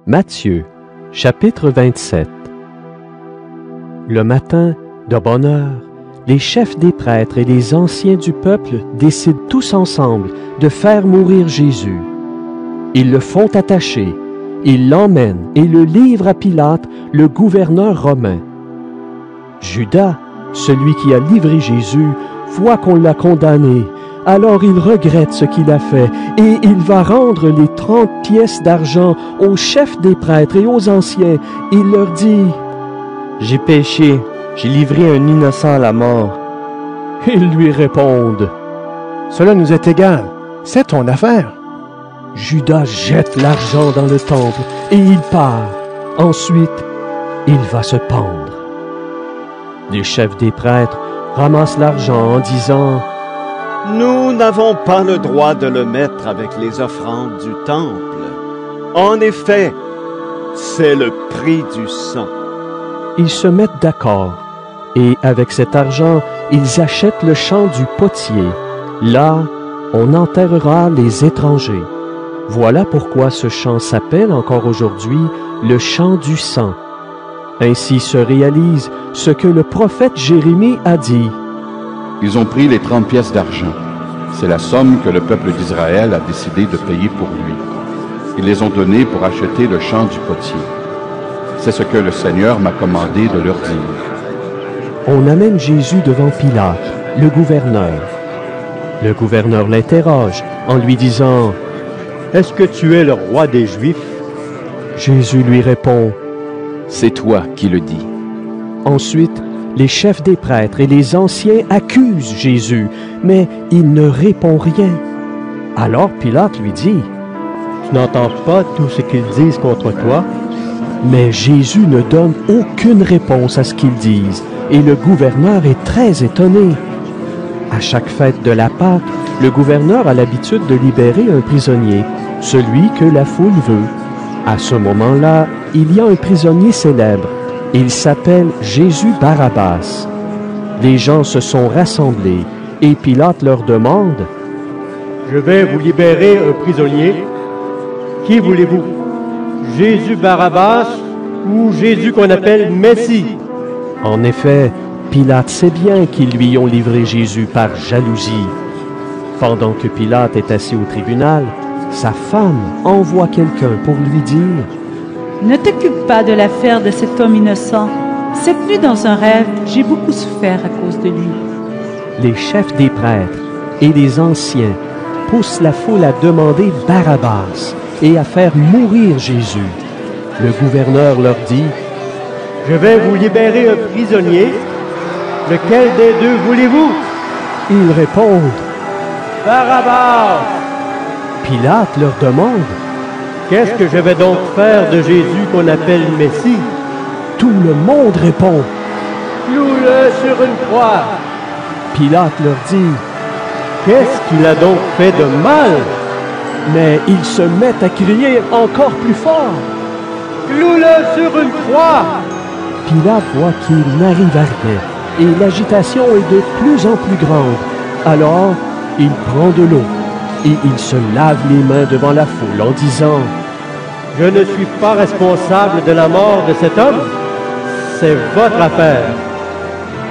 Matthieu, chapitre 27. Le matin, de bonne heure, les chefs des prêtres et les anciens du peuple décident tous ensemble de faire mourir Jésus. Ils le font attacher, ils l'emmènent et le livrent à Pilate, le gouverneur romain. Judas, celui qui a livré Jésus, voit qu'on l'a condamné. Alors il regrette ce qu'il a fait et il va rendre les 30 pièces d'argent aux chefs des prêtres et aux anciens. Il leur dit: « J'ai péché, j'ai livré un innocent à la mort. » Ils lui répondent: « Cela nous est égal, c'est ton affaire. » Judas jette l'argent dans le temple et il part. Ensuite, il va se pendre. Les chefs des prêtres ramassent l'argent en disant: « Nous n'avons pas le droit de le mettre avec les offrandes du temple. En effet, c'est le prix du sang. » Ils se mettent d'accord, et avec cet argent, ils achètent le champ du potier. Là, on enterrera les étrangers. Voilà pourquoi ce champ s'appelle encore aujourd'hui le champ du sang. Ainsi se réalise ce que le prophète Jérémie a dit. Ils ont pris les 30 pièces d'argent. C'est la somme que le peuple d'Israël a décidé de payer pour lui. Ils les ont donnés pour acheter le champ du potier. C'est ce que le Seigneur m'a commandé de leur dire. On amène Jésus devant Pilate, le gouverneur. Le gouverneur l'interroge en lui disant: « Est-ce que tu es le roi des Juifs? » Jésus lui répond: « C'est toi qui le dis. » Ensuite, les chefs des prêtres et les anciens accusent Jésus, mais il ne répond rien. Alors Pilate lui dit: « Tu n'entends pas tout ce qu'ils disent contre toi? » Mais Jésus ne donne aucune réponse à ce qu'ils disent, et le gouverneur est très étonné. À chaque fête de la Pâque, le gouverneur a l'habitude de libérer un prisonnier, celui que la foule veut. À ce moment-là, il y a un prisonnier célèbre. Il s'appelle Jésus Barabbas. Les gens se sont rassemblés et Pilate leur demande: « Je vais vous libérer un prisonnier. Qui voulez-vous? Jésus Barabbas ou Jésus qu'on appelle Messie? » En effet, Pilate sait bien qu'ils lui ont livré Jésus par jalousie. Pendant que Pilate est assis au tribunal, sa femme envoie quelqu'un pour lui dire: « Ne t'occupe pas de l'affaire de cet homme innocent. Cette nuit dans un rêve, j'ai beaucoup souffert à cause de lui. » Les chefs des prêtres et les anciens poussent la foule à demander Barabbas et à faire mourir Jésus. Le gouverneur leur dit: « Je vais vous libérer un prisonnier. Lequel des deux voulez-vous? » Ils répondent: « Barabbas! » Pilate leur demande: « Qu'est-ce que je vais donc faire de Jésus qu'on appelle Messie? » Tout le monde répond: « Cloue-le sur une croix! » Pilate leur dit: « Qu'est-ce qu'il a donc fait de mal? » Mais ils se mettent à crier encore plus fort: « Cloue-le sur une croix! » Pilate voit qu'il n'arrive à rien, et l'agitation est de plus en plus grande. Alors, il prend de l'eau, et il se lave les mains devant la foule en disant: « Je ne suis pas responsable de la mort de cet homme. C'est votre affaire. »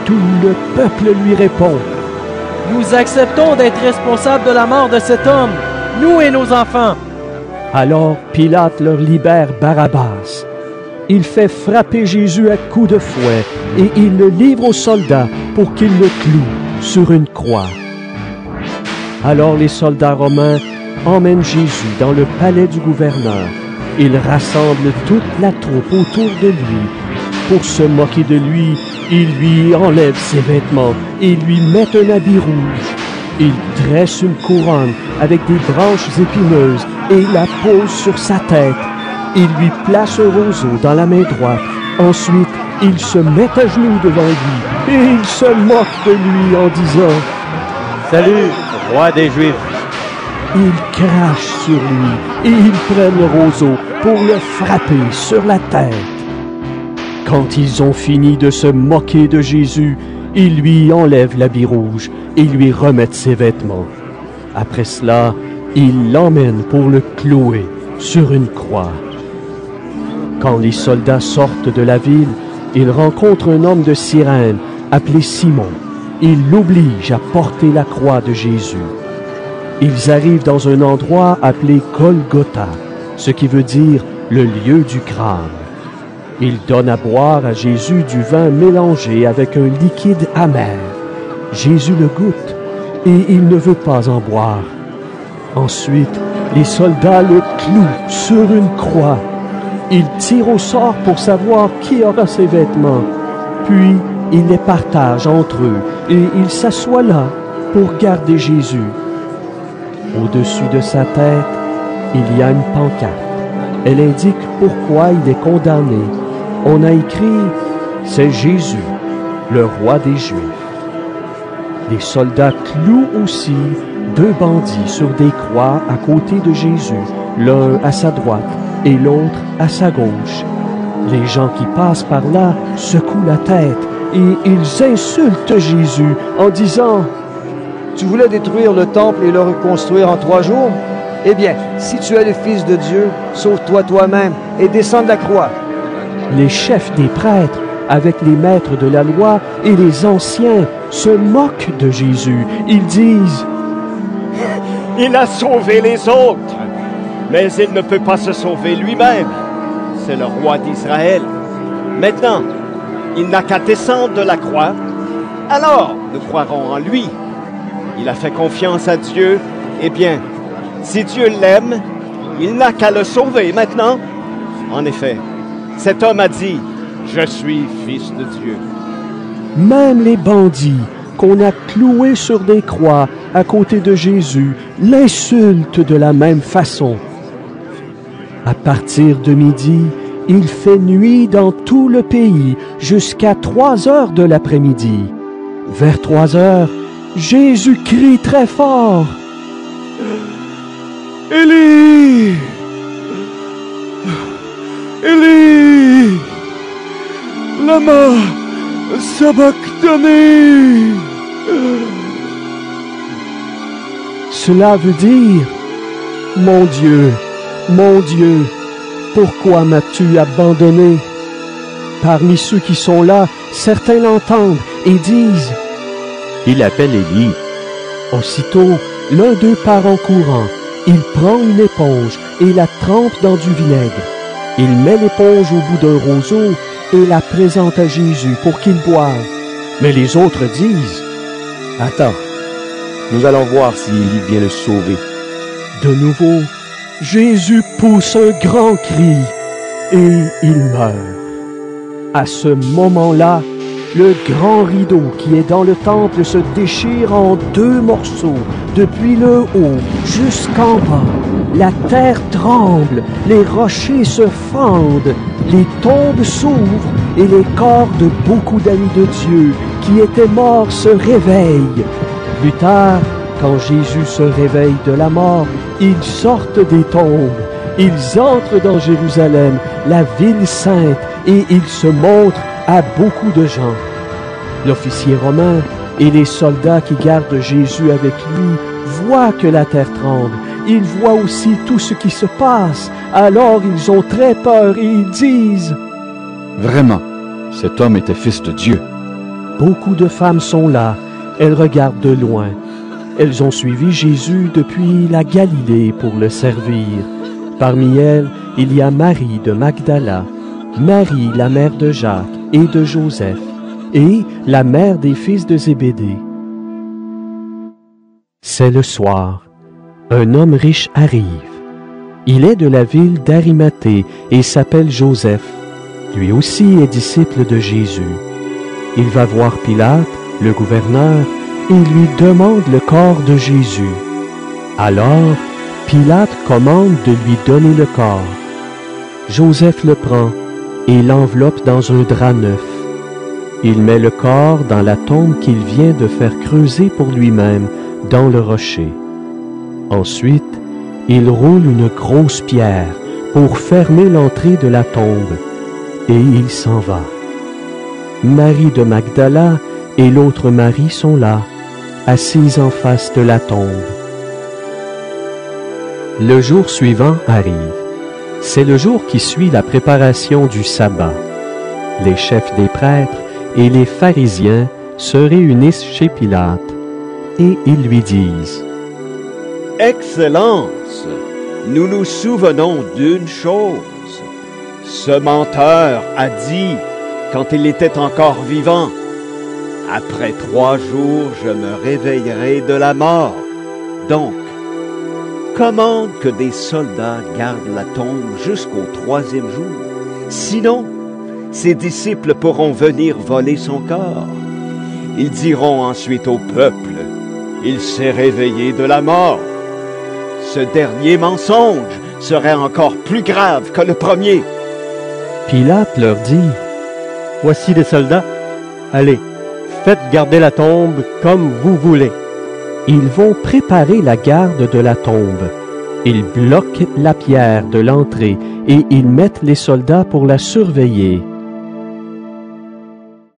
Tout le peuple lui répond: « Nous acceptons d'être responsables de la mort de cet homme, nous et nos enfants. » Alors Pilate leur libère Barabbas. Il fait frapper Jésus à coups de fouet et il le livre aux soldats pour qu'ils le clouent sur une croix. Alors les soldats romains emmènent Jésus dans le palais du gouverneur. Ils rassemblent toute la troupe autour de lui. Pour se moquer de lui, ils lui enlèvent ses vêtements et lui mettent un habit rouge. Ils dressent une couronne avec des branches épineuses et la posent sur sa tête. Ils lui placent un roseau dans la main droite. Ensuite, ils se mettent à genoux devant lui et ils se moquent de lui en disant: « Salut, roi des Juifs! » Ils crachent sur lui et ils prennent le roseau pour le frapper sur la tête. Quand ils ont fini de se moquer de Jésus, ils lui enlèvent l'habit rouge et lui remettent ses vêtements. Après cela, ils l'emmènent pour le clouer sur une croix. Quand les soldats sortent de la ville, ils rencontrent un homme de Cyrène appelé Simon. Ils l'obligent à porter la croix de Jésus. Ils arrivent dans un endroit appelé Golgotha, ce qui veut dire le lieu du crâne. Ils donnent à boire à Jésus du vin mélangé avec un liquide amer. Jésus le goûte et il ne veut pas en boire. Ensuite, les soldats le clouent sur une croix. Ils tirent au sort pour savoir qui aura ses vêtements. Puis, ils les partagent entre eux et ils s'assoient là pour garder Jésus. Au-dessus de sa tête, il y a une pancarte. Elle indique pourquoi il est condamné. On a écrit « C'est Jésus, le roi des Juifs ». Les soldats clouent aussi 2 bandits sur des croix à côté de Jésus, l'un à sa droite et l'autre à sa gauche. Les gens qui passent par là secouent la tête et ils insultent Jésus en disant « Tu voulais détruire le temple et le reconstruire en 3 jours? Eh bien, si tu es le Fils de Dieu, sauve-toi toi-même et descends de la croix. » Les chefs des prêtres, avec les maîtres de la loi et les anciens, se moquent de Jésus. Ils disent « Il a sauvé les autres, mais il ne peut pas se sauver lui-même. C'est le roi d'Israël. Maintenant, il n'a qu'à descendre de la croix. Alors, nous croirons en lui. Il a fait confiance à Dieu. Eh bien, si Dieu l'aime, il n'a qu'à le sauver maintenant. » En effet, cet homme a dit « Je suis fils de Dieu. » Même les bandits qu'on a cloués sur des croix à côté de Jésus l'insultent de la même façon. À partir de midi, il fait nuit dans tout le pays jusqu'à 3 heures de l'après-midi. Vers 3 heures, Jésus crie très fort « Élie! Élie! Lama sabachthani! » Cela veut dire « Mon Dieu, pourquoi m'as-tu abandonné ?» Parmi ceux qui sont là, certains l'entendent et disent « Il appelle Élie. » Aussitôt, l'un d'eux part en courant. Il prend une éponge et la trempe dans du vinaigre. Il met l'éponge au bout d'un roseau et la présente à Jésus pour qu'il boive. Mais les autres disent « Attends, nous allons voir si Élie vient le sauver. » De nouveau, Jésus pousse un grand cri et il meurt. À ce moment-là, le grand rideau qui est dans le temple se déchire en 2 morceaux, depuis le haut jusqu'en bas. La terre tremble, les rochers se fendent, les tombes s'ouvrent et les corps de beaucoup d'amis de Dieu qui étaient morts se réveillent. Plus tard, quand Jésus se réveille de la mort, ils sortent des tombes. Ils entrent dans Jérusalem, la ville sainte, et ils se montrent à beaucoup de gens. L'officier romain et les soldats qui gardent Jésus avec lui voient que la terre tremble. Ils voient aussi tout ce qui se passe. Alors ils ont très peur et ils disent « Vraiment, cet homme était fils de Dieu. » Beaucoup de femmes sont là. Elles regardent de loin. Elles ont suivi Jésus depuis la Galilée pour le servir. Parmi elles, il y a Marie de Magdala, Marie, la mère de Jacques et de Joseph, et la mère des fils de Zébédée. C'est le soir. Un homme riche arrive. Il est de la ville d'Arimathée et s'appelle Joseph. Lui aussi est disciple de Jésus. Il va voir Pilate, le gouverneur, et lui demande le corps de Jésus. Alors, Pilate commande de lui donner le corps. Joseph le prend et l'enveloppe dans un drap neuf. Il met le corps dans la tombe qu'il vient de faire creuser pour lui-même dans le rocher. Ensuite, il roule une grosse pierre pour fermer l'entrée de la tombe, et il s'en va. Marie de Magdala et l'autre Marie sont là, assises en face de la tombe. Le jour suivant arrive. C'est le jour qui suit la préparation du sabbat. Les chefs des prêtres et les pharisiens se réunissent chez Pilate et ils lui disent: « Excellence, nous nous souvenons d'une chose. Ce menteur a dit, quand il était encore vivant, « Après 3 jours, je me réveillerai de la mort. » Donc, commande que des soldats gardent la tombe jusqu'au 3e jour. Sinon, ses disciples pourront venir voler son corps. Ils diront ensuite au peuple: « Il s'est réveillé de la mort. » Ce dernier mensonge serait encore plus grave que le premier. Pilate leur dit: « Voici des soldats. Allez, faites garder la tombe comme vous voulez. » Ils vont préparer la garde de la tombe. Ils bloquent la pierre de l'entrée et ils mettent les soldats pour la surveiller.